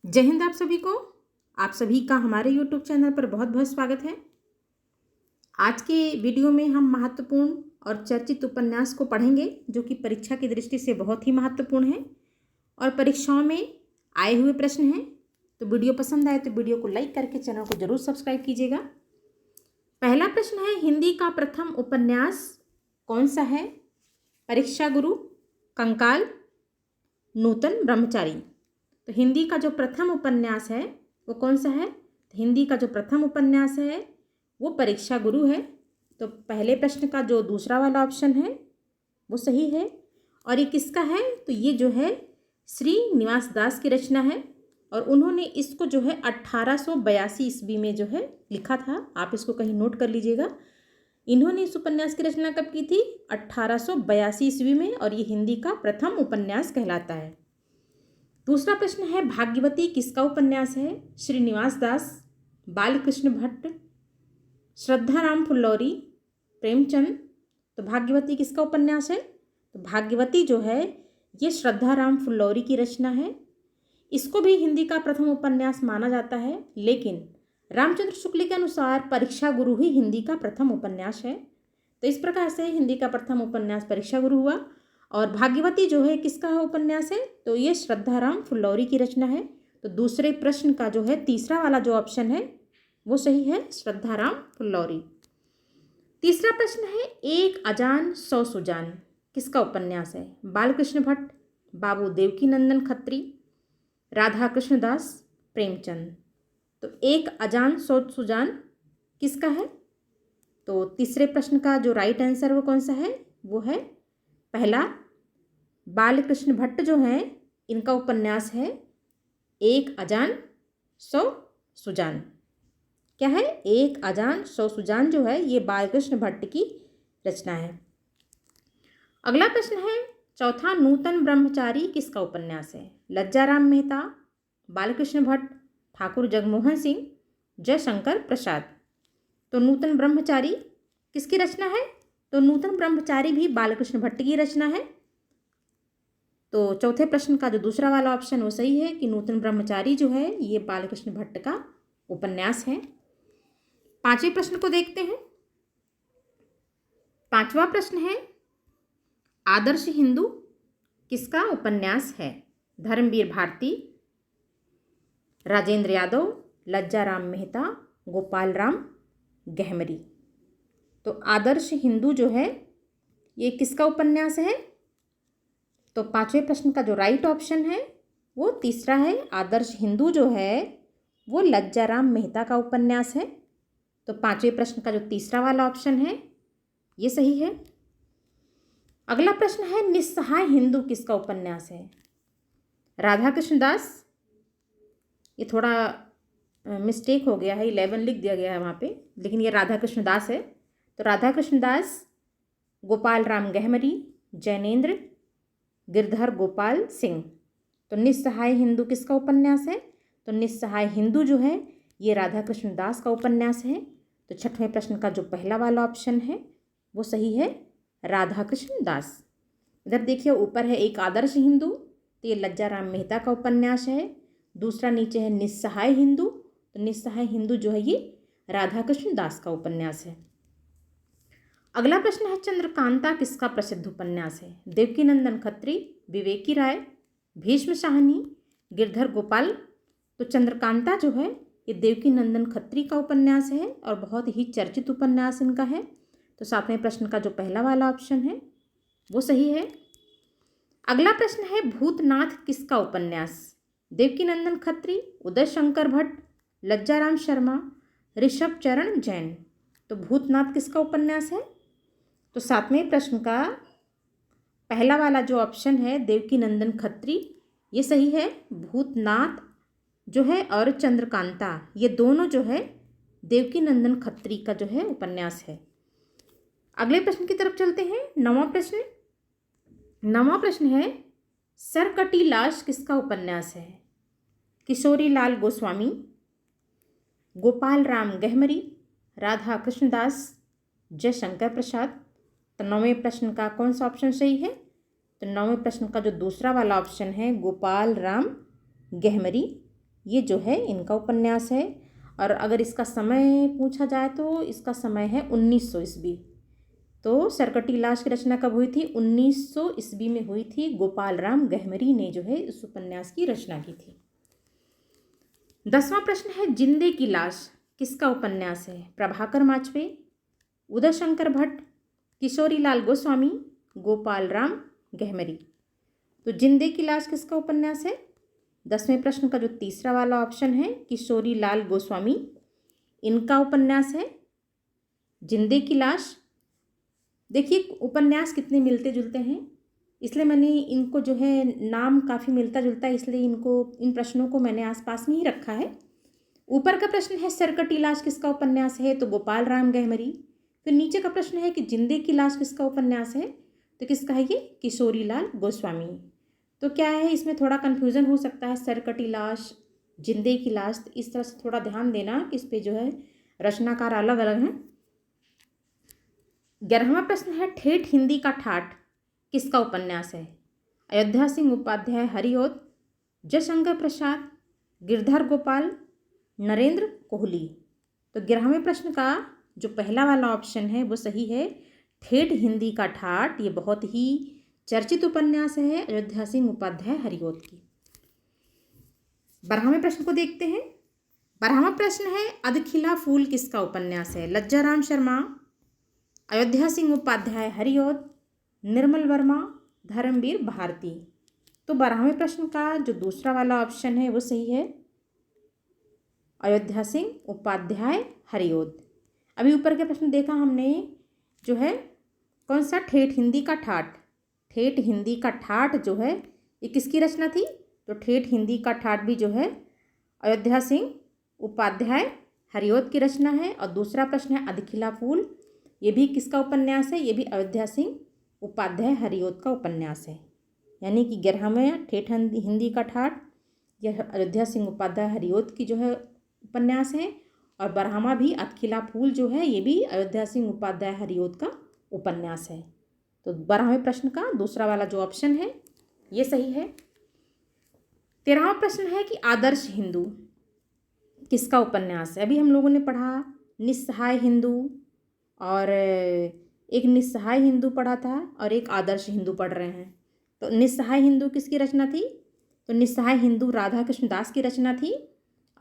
जय हिंद आप सभी को। आप सभी का हमारे YouTube चैनल पर बहुत बहुत स्वागत है। आज के वीडियो में हम महत्वपूर्ण और चर्चित उपन्यास को पढ़ेंगे जो कि परीक्षा की दृष्टि से बहुत ही महत्वपूर्ण है और परीक्षाओं में आए हुए प्रश्न हैं। तो वीडियो पसंद आए तो वीडियो को लाइक करके चैनल को जरूर सब्सक्राइब कीजिएगा। पहला प्रश्न है, हिंदी का प्रथम उपन्यास कौन सा है? परीक्षा गुरु, कंकाल, नूतन ब्रह्मचारी। तो हिंदी का जो प्रथम उपन्यास है वो कौन सा है? तो हिंदी का जो प्रथम उपन्यास है वो परीक्षा गुरु है। तो पहले प्रश्न का जो दूसरा वाला ऑप्शन है वो सही है। और ये किसका है? तो ये जो है श्री निवास दास की रचना है और उन्होंने इसको जो है 1882 ईस्वी में जो है लिखा था। आप इसको कहीं नोट कर लीजिएगा। इन्होंने इस उपन्यास की रचना कब की थी? 1882 ईस्वी में, और ये हिंदी का प्रथम उपन्यास कहलाता है। दूसरा प्रश्न है, भाग्यवती किसका उपन्यास है? श्रीनिवास दास, बालकृष्ण भट्ट, श्रद्धाराम फुल्लौरी, प्रेमचंद। तो भाग्यवती किसका उपन्यास है? तो भाग्यवती जो है ये श्रद्धाराम फुल्लौरी की रचना है। इसको भी हिंदी का प्रथम उपन्यास माना जाता है, लेकिन रामचंद्र शुक्ल के अनुसार परीक्षा गुरु ही हिंदी का प्रथम उपन्यास है। तो इस प्रकार से हिंदी का प्रथम उपन्यास परीक्षा गुरु हुआ। और भाग्यवती जो है किसका उपन्यास है? तो ये श्रद्धाराम फुल्लौरी की रचना है। तो दूसरे प्रश्न का जो है तीसरा वाला जो ऑप्शन है वो सही है, श्रद्धाराम फुल्लौरी। तीसरा प्रश्न है, एक अजान सौ सुजान किसका उपन्यास है? बालकृष्ण भट्ट, बाबू देवकी नंदन खत्री, राधा कृष्ण दास, प्रेमचंद। तो एक अजान सौ सुजान किसका है? तो तीसरे प्रश्न का जो राइट आंसर वो कौन सा है? वो है पहला, बालकृष्ण भट्ट जो हैं इनका उपन्यास है एक अजान सौ सुजान। क्या है? एक अजान सौ सुजान जो है ये बालकृष्ण भट्ट की रचना है। अगला प्रश्न है, चौथा, नूतन ब्रह्मचारी किसका उपन्यास है? लज्जाराम मेहता, बालकृष्ण भट्ट, ठाकुर जगमोहन सिंह, जयशंकर प्रसाद। तो नूतन ब्रह्मचारी किसकी रचना है? तो नूतन ब्रह्मचारी भी बालकृष्ण भट्ट की रचना है। तो चौथे प्रश्न का जो दूसरा वाला ऑप्शन वो सही है कि नूतन ब्रह्मचारी जो है ये बालकृष्ण भट्ट का उपन्यास है। पांचवें प्रश्न को देखते हैं। पांचवा प्रश्न है, आदर्श हिंदू किसका उपन्यास है? धर्मवीर भारती, राजेंद्र यादव, लज्जाराम मेहता, गोपाल राम गहमरी। तो आदर्श हिंदू जो है ये किसका उपन्यास है? तो पांचवें प्रश्न का जो राइट ऑप्शन है वो तीसरा है। आदर्श हिंदू जो है वो लज्जाराम मेहता का उपन्यास है। तो पांचवें प्रश्न का जो तीसरा वाला ऑप्शन है ये सही है। अगला प्रश्न है, निस्सहाय हिंदू किसका उपन्यास है? राधा कृष्ण दास। ये थोड़ा मिस्टेक हो गया है, 11 लिख दिया गया है वहाँ पे, लेकिन ये राधा कृष्ण दास है। तो राधा कृष्ण दास, गोपाल राम गहमरी, जैनेन्द्र, गिरधर गोपाल सिंह। तो निस्सहाय हिंदू किसका उपन्यास है? तो निस्सहाय हिंदू जो है ये राधा कृष्ण दास का उपन्यास है। तो छठवें प्रश्न का जो पहला वाला ऑप्शन है वो सही है, राधा कृष्ण दास। इधर देखिए ऊपर है एक आदर्श हिंदू, तो ये लज्जाराम मेहता का उपन्यास है। दूसरा नीचे है निस्सहाय हिंदू, तो निस्सहाय हिंदू जो है ये राधा कृष्ण दास का उपन्यास है। अगला प्रश्न है, चंद्रकांता किसका प्रसिद्ध उपन्यास है? देवकी नंदन खत्री, विवेकी राय, भीष्म शाहनी, गिरधर गोपाल। तो चंद्रकांता जो है ये देवकी नंदन खत्री का उपन्यास है और बहुत ही चर्चित उपन्यास इनका है। तो सातवें प्रश्न का जो पहला वाला ऑप्शन है वो सही है। अगला प्रश्न है, भूतनाथ किसका उपन्यास? देवकी नंदन खत्री, उदय शंकर भट्ट, लज्जाराम शर्मा, ऋषभ चरण जैन। तो भूतनाथ किसका उपन्यास है? तो सातवें प्रश्न का पहला वाला जो ऑप्शन है देवकी नंदन खत्री ये सही है। भूतनाथ जो है और चंद्रकांता ये दोनों जो है देवकी नंदन खत्री का जो है उपन्यास है। अगले प्रश्न की तरफ चलते हैं। नौवां प्रश्न है, सरकटी लाश किसका उपन्यास है? किशोरी लाल गोस्वामी, गोपाल राम गहमरी, राधा कृष्णदास, जयशंकर प्रसाद। तो नौवें प्रश्न का कौन सा ऑप्शन सही है? तो नौवें प्रश्न का जो दूसरा वाला ऑप्शन है गोपाल राम गहमरी ये जो है इनका उपन्यास है। और अगर इसका समय पूछा जाए तो इसका समय है 1900 ईस्वी। तो सरकटी लाश की रचना कब हुई थी? 1900 ईस्वी में हुई थी। गोपाल राम गहमरी ने जो है इस उपन्यास की रचना की थी। 10वां प्रश्न है, जिंदे की लाश किसका उपन्यास है? प्रभाकर माचवे, उदय शंकर भट्ट, किशोरीलाल गोस्वामी, गोपाल राम गहमरी। तो जिंदे की लाश किसका उपन्यास है? 10वें प्रश्न का जो तीसरा वाला ऑप्शन है, किशोरीलाल गोस्वामी, इनका उपन्यास है जिंदे की लाश। देखिए उपन्यास कितने मिलते जुलते हैं, इसलिए मैंने इनको जो है नाम काफ़ी मिलता जुलता है, इसलिए इन प्रश्नों को मैंने आसपास में ही रखा है। ऊपर का प्रश्न है सरकटी लाश किसका उपन्यास है? तो गोपाल राम गहमरी। फिर नीचे का प्रश्न है कि जिंदे की लाश किसका उपन्यास है? तो किसका है ये? किशोरीलाल गोस्वामी। तो क्या है, इसमें थोड़ा कन्फ्यूज़न हो सकता है, सरकटी लाश, जिंदे की लाश, तो इस तरह से थोड़ा ध्यान देना कि इस पर जो है रचनाकार अलग अलग हैं। 11वां प्रश्न है, ठेठ हिंदी का ठाठ किसका उपन्यास है? अयोध्या सिंह उपाध्याय हरिऔध, जयशंकर प्रसाद, गिरधर गोपाल, नरेंद्र कोहली। तो 11वें प्रश्न का जो पहला वाला ऑप्शन है वो सही है, ठेठ हिंदी का ठाठ। ये बहुत ही चर्चित उपन्यास है अयोध्या सिंह उपाध्याय हरिऔध की। 12वें प्रश्न को देखते हैं। 12वां प्रश्न है, अधखिला फूल किसका उपन्यास है? लज्जाराम शर्मा, अयोध्या सिंह उपाध्याय हरिऔध, निर्मल वर्मा, धर्मवीर भारती। तो 12वें प्रश्न का जो दूसरा वाला ऑप्शन है वो सही है, अयोध्या सिंह उपाध्याय हरिऔध। अभी ऊपर के प्रश्न देखा हमने, जो है कौन सा? ठेठ हिंदी का ठाठ। ठेठ हिंदी का ठाठ जो है ये किसकी रचना थी? तो ठेठ हिंदी का ठाठ भी जो है अयोध्या सिंह उपाध्याय हरिऔध की रचना है। और दूसरा प्रश्न है अधखिला फूल, ये भी किसका उपन्यास है? ये भी अयोध्या सिंह उपाध्याय हरिऔध का उपन्यास है। यानी कि 11वां ठेठ हिंदी का ठाठ यह अयोध्या सिंह उपाध्याय हरिऔध की जो है उपन्यास है। और 12वां भी अधखिला फूल जो है ये भी अयोध्या सिंह उपाध्याय हरिऔध का उपन्यास है। तो 12वें प्रश्न का दूसरा वाला जो ऑप्शन है ये सही है। 13वां प्रश्न है कि आदर्श हिंदू किसका उपन्यास है? अभी हम लोगों ने पढ़ा निस्सहाय हिंदू, और एक निस्सहाय हिंदू पढ़ा था और एक आदर्श हिंदू पढ़ रहे हैं। तो निस्सहाय हिंदू किसकी रचना थी? तो निस्सहाय हिंदू राधा कृष्ण दास की रचना थी।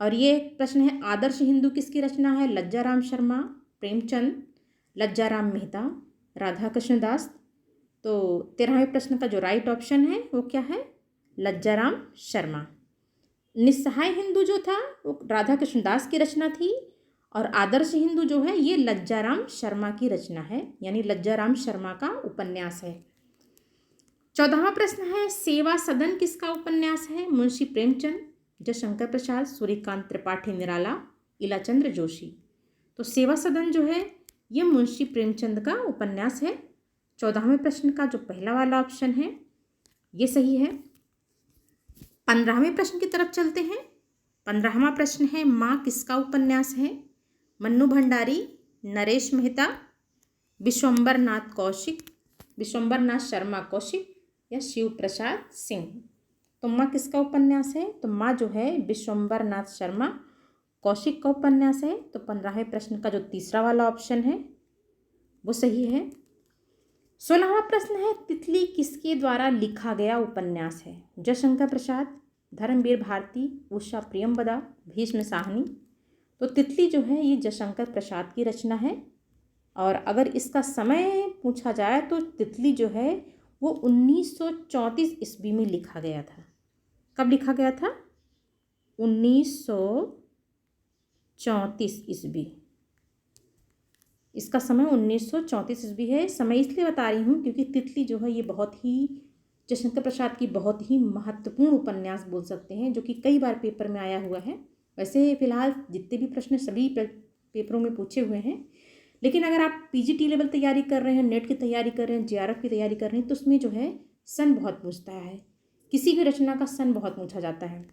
और ये प्रश्न है आदर्श हिंदू किसकी रचना है? लज्जाराम शर्मा, प्रेमचंद, लज्जाराम मेहता, राधा कृष्ण दास। तो 13वें प्रश्न का जो राइट ऑप्शन है वो क्या है? लज्जाराम शर्मा। निस्सहाय हिंदू जो था वो राधा कृष्ण दास की रचना थी, और आदर्श हिंदू जो है ये लज्जाराम शर्मा की रचना है, यानी लज्जाराम शर्मा का उपन्यास है। 14वां प्रश्न है, सेवा सदन किसका उपन्यास है? मुंशी प्रेमचंद, जयशंकर प्रसाद, सूर्यकांत त्रिपाठी निराला, इलाचंद्र जोशी। तो सेवा सदन जो है ये मुंशी प्रेमचंद का उपन्यास है। 14वें प्रश्न का जो पहला वाला ऑप्शन है ये सही है। 15वें प्रश्न की तरफ चलते हैं। 15वां प्रश्न है, माँ किसका उपन्यास है? मन्नू भंडारी, नरेश मेहता, विश्वंबर नाथ कौशिक, विश्वंबर नाथ शर्मा कौशिक, या शिव प्रसाद सिंह। तो माँ किसका उपन्यास है? तो माँ जो है विश्वंबर नाथ शर्मा कौशिक का उपन्यास है। तो 15वें प्रश्न का जो तीसरा वाला ऑप्शन है वो सही है। 16वां प्रश्न है, तितली किसके द्वारा लिखा गया उपन्यास है? जयशंकर प्रसाद, धर्मवीर भारती, उषा प्रियंवदा, भीष्म साहनी। तो तितली जो है ये जयशंकर प्रसाद की रचना है। और अगर इसका समय पूछा जाए तो तितली जो है वो 1934 ईस्वी में लिखा गया था। कब लिखा गया था? 1934 ईस्वी। इसका समय 1934 ईस्वी है। समय इसलिए बता रही हूँ क्योंकि तितली जो है ये बहुत ही जयशंकर प्रसाद की बहुत ही महत्वपूर्ण उपन्यास बोल सकते हैं, जो कि कई बार पेपर में आया हुआ है। वैसे फिलहाल जितने भी प्रश्न सभी पेपरों में पूछे हुए हैं, लेकिन अगर आप पीजीटी लेवल तैयारी कर रहे हैं, नेट की तैयारी कर रहे हैं, जेआरएफ की तैयारी कर रहे हैं, तो उसमें जो है सन बहुत पूछता है, किसी भी रचना का सन बहुत पूछा जाता है।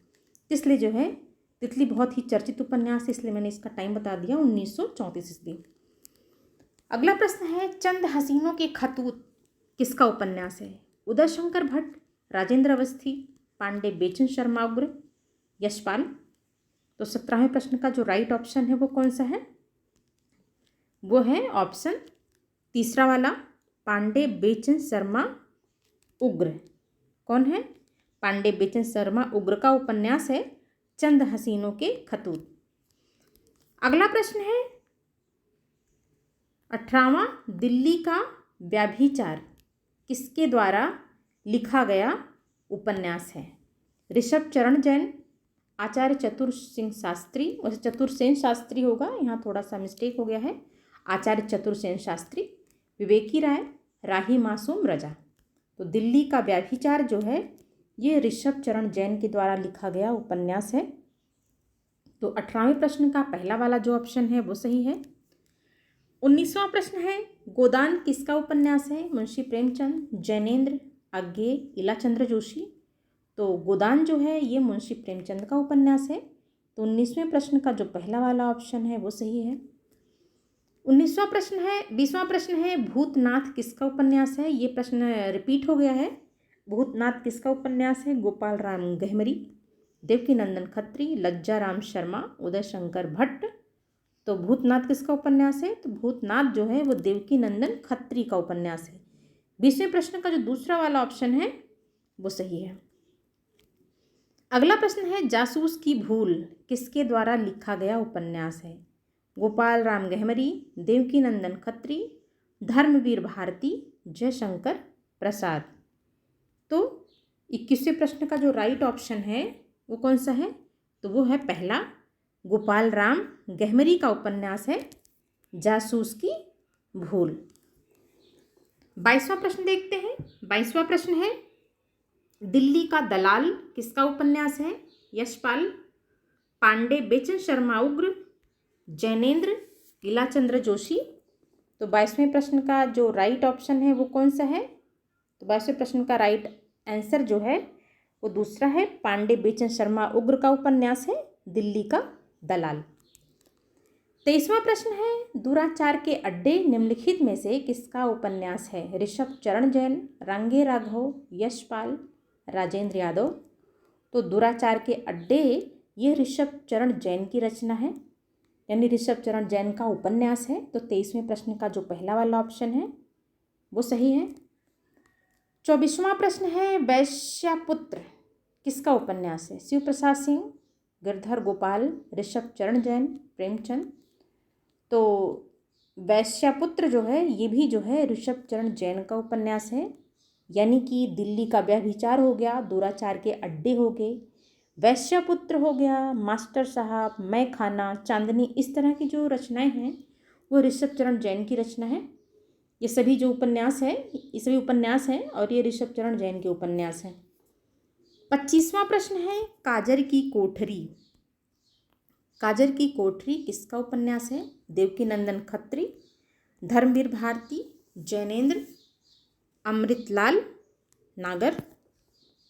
इसलिए जो है तितली बहुत ही चर्चित उपन्यास है, इसलिए मैंने इसका टाइम बता दिया 1934 ईस्वी। अगला प्रश्न है, चंद हसीनों के खतूत किसका उपन्यास है? उदय शंकर भट्ट, राजेंद्र अवस्थी, पांडे बेचन शर्मा उग्र, यशपाल। तो 17वें प्रश्न का जो राइट ऑप्शन है वो कौन सा है? वो है ऑप्शन तीसरा वाला, पांडे बेचन शर्मा उग्र। कौन है? पांडे बेचन शर्मा उग्र का उपन्यास है चंद हसीनों के खतूत। अगला प्रश्न है 18वां, दिल्ली का व्याभिचार किसके द्वारा लिखा गया उपन्यास है? ऋषभ चरण जैन, आचार्य चतुर सिंह शास्त्री, वैसे चतुरसेन शास्त्री होगा, यहाँ थोड़ा सा मिस्टेक हो गया है, आचार्य चतुरसेन शास्त्री, विवेकी राय, राही मासूम रजा। तो दिल्ली का व्याभिचार जो है ये ऋषभ चरण जैन के द्वारा लिखा गया उपन्यास है। तो 18वें प्रश्न का पहला वाला जो ऑप्शन है वो सही है। 19वां प्रश्न है, गोदान किसका उपन्यास है? मुंशी प्रेमचंद, जैनेन्द्र, अज्ञे, इलाचंद्र जोशी। तो गोदान जो है ये मुंशी प्रेमचंद का उपन्यास है। तो 19वें प्रश्न का जो पहला वाला ऑप्शन है वो सही है। 20वां प्रश्न है, भूतनाथ किसका उपन्यास है? ये प्रश्न रिपीट हो गया है। भूतनाथ किसका उपन्यास है? गोपाल राम गहमरी, देवकीनंदन खत्री, लज्जाराम शर्मा, उदय शंकर भट्ट। तो भूतनाथ किसका उपन्यास है? तो भूतनाथ जो है वो देवकीनंदन खत्री का उपन्यास है। 20वें प्रश्न का जो दूसरा वाला ऑप्शन है वो सही है। अगला प्रश्न है, जासूस की भूल किसके द्वारा लिखा गया उपन्यास है? गोपाल राम गहमरी, देवकीनंदन खत्री, धर्मवीर भारती, जयशंकर प्रसाद। तो 21वें प्रश्न का जो राइट ऑप्शन है वो कौन सा है? तो वो है पहला, गोपाल राम गहमरी का उपन्यास है जासूस की भूल। 22वां प्रश्न देखते हैं। 22वां प्रश्न है, दिल्ली का दलाल किसका उपन्यास है? यशपाल, पांडे बेचन शर्मा उग्र, जैनेन्द्र, इलाचंद्र जोशी। तो 22वें प्रश्न का जो राइट ऑप्शन है वो कौन सा है? तो 22वें प्रश्न का राइट आंसर जो है वो दूसरा है, पांडे बेचन शर्मा उग्र का उपन्यास है दिल्ली का दलाल। 23वां प्रश्न है, दुराचार के अड्डे निम्नलिखित में से किसका उपन्यास है? ऋषभ चरण जैन, रांगे राघव, यशपाल, राजेंद्र यादव। तो दुराचार के अड्डे ये ऋषभ चरण जैन की रचना है, यानी ऋषभ चरण जैन का उपन्यास है। तो 23वें प्रश्न का जो पहला वाला ऑप्शन है वो सही है। 24वां प्रश्न है, वैश्यापुत्र किसका उपन्यास है? शिव प्रसाद सिंह, गिरधर गोपाल, ऋषभ चरण जैन, प्रेमचंद। तो वैश्यापुत्र जो है ये भी जो है ऋषभ चरण जैन का उपन्यास है, यानी कि दिल्ली का व्यभिचार हो गया, दुराचार के अड्डे हो गए, वैश्यापुत्र हो गया, मास्टर साहब, मैं खाना, चांदनी, इस तरह की जो रचनाएं हैं वो ऋषभ चरण जैन की रचना है। ये सभी जो उपन्यास है ये सभी उपन्यास हैं और ये ऋषभ चरण जैन के उपन्यास हैं। 25वां प्रश्न है, काजर की कोठरी। काजर की कोठरी किसका उपन्यास है? देवकीनंदन खत्री, धर्मवीर भारती, जैनेन्द्र, अमृतलाल नागर।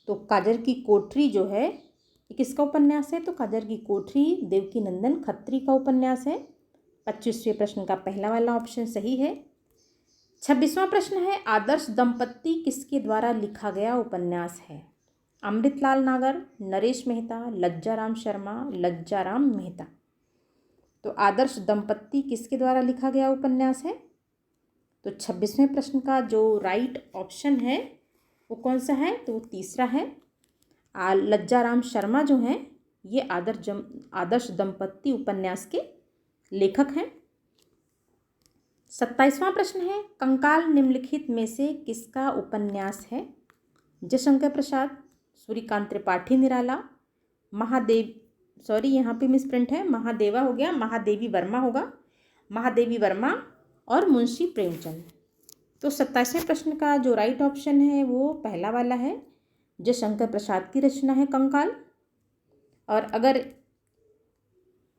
तो काजर की कोठरी जो है ये किसका उपन्यास है? तो काजर की कोठरी देवकीनंदन खत्री का उपन्यास है। 25वें प्रश्न का पहला वाला ऑप्शन सही है। 26वां प्रश्न है, आदर्श दंपत्ति किसके द्वारा लिखा गया उपन्यास है? अमृतलाल नागर, नरेश मेहता, लज्जाराम शर्मा, लज्जाराम मेहता। तो आदर्श दंपत्ति किसके द्वारा लिखा गया उपन्यास है? तो 26वें प्रश्न का जो राइट ऑप्शन है वो कौन सा है? तो वो तीसरा है, लज्जाराम शर्मा जो हैं ये आदर्श दंपत्ति उपन्यास के लेखक हैं। 27वां प्रश्न है, कंकाल निम्नलिखित में से किसका उपन्यास है? जयशंकर प्रसाद, सूर्यकांत त्रिपाठी निराला, यहाँ पे मिसप्रिंट है, महादेवा हो गया, महादेवी वर्मा होगा, महादेवी वर्मा और मुंशी प्रेमचंद। तो 27वें प्रश्न का जो राइट ऑप्शन है वो पहला वाला है, जयशंकर प्रसाद की रचना है कंकाल। और अगर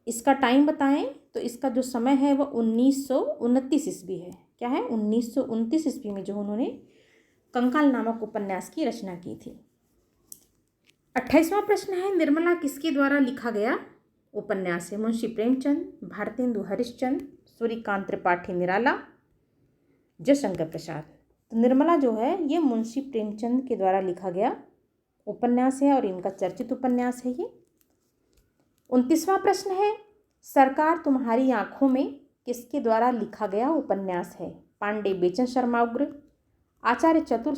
इसका टाइम बताएं तो इसका जो समय है वो 1929 ईस्वी है। क्या है? 1929 ईस्वी में जो उन्होंने कंकाल नामक उपन्यास की रचना की थी। 28वां प्रश्न है, निर्मला किसके द्वारा लिखा गया उपन्यास है? मुंशी प्रेमचंद, भारतेंदु हरिश्चंद्र, सूर्यकांत त्रिपाठी निराला, जयशंकर प्रसाद। तो निर्मला जो है ये मुंशी प्रेमचंद के द्वारा लिखा गया उपन्यास है और इनका चर्चित उपन्यास है ये। 29वां प्रश्न है, सरकार तुम्हारी आंखों में किसके द्वारा लिखा गया उपन्यास है? पांडे बेचन शर्मा उग्र, आचार्य चतुर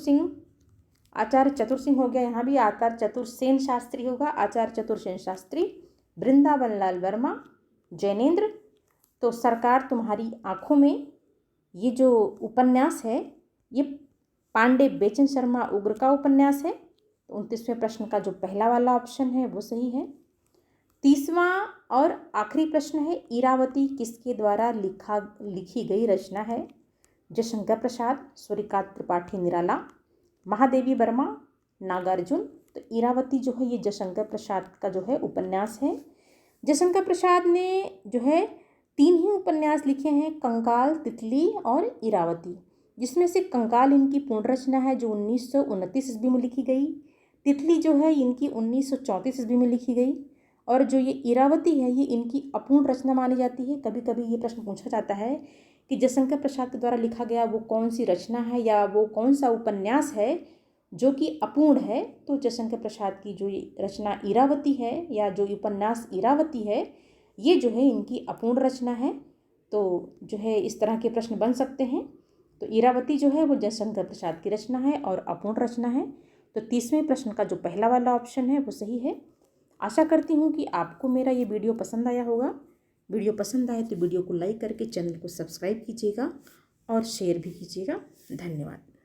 सिंह हो गया, यहाँ भी आचार्य चतुर्सेन शास्त्री होगा, आचार्य चतुर्सेन शास्त्री, वृंदावन लाल वर्मा, जैनेन्द्र। तो सरकार तुम्हारी आंखों में ये जो उपन्यास है ये पांडे बेचन शर्मा उग्र का उपन्यास है। तो 29वें प्रश्न का जो पहला वाला ऑप्शन है वो सही है। 30वां और आखिरी प्रश्न है, इरावती किसके द्वारा लिखी गई रचना है? जयशंकर प्रसाद, सूर्यकांत त्रिपाठी निराला, महादेवी वर्मा, नागार्जुन। तो इरावती जो है ये जयशंकर प्रसाद का जो है उपन्यास है। जयशंकर प्रसाद ने जो है 3 ही उपन्यास लिखे हैं, कंकाल, तितली और इरावती, जिसमें से कंकाल इनकी पूर्ण रचना है जो 1929 ईस्वी में लिखी गई। तितली जो है इनकी 1934 ईस्वी में लिखी गई, और जो ये इरावती है ये इनकी अपूर्ण रचना मानी जाती है। कभी कभी ये प्रश्न पूछा जाता है कि जयशंकर प्रसाद के द्वारा लिखा गया वो कौन सी रचना है या वो कौन सा उपन्यास है जो कि अपूर्ण है। तो जयशंकर प्रसाद की जो रचना इरावती है या जो उपन्यास इरावती है ये जो है इनकी अपूर्ण रचना है। तो जो है इस तरह के प्रश्न बन सकते हैं। तो इरावती जो है वो जयशंकर प्रसाद की रचना है और अपूर्ण रचना है। तो 30वें प्रश्न का जो पहला वाला ऑप्शन है वो सही है। आशा करती हूँ कि आपको मेरा ये वीडियो पसंद आया होगा। वीडियो पसंद आए तो वीडियो को लाइक करके चैनल को सब्सक्राइब कीजिएगा और शेयर भी कीजिएगा। धन्यवाद।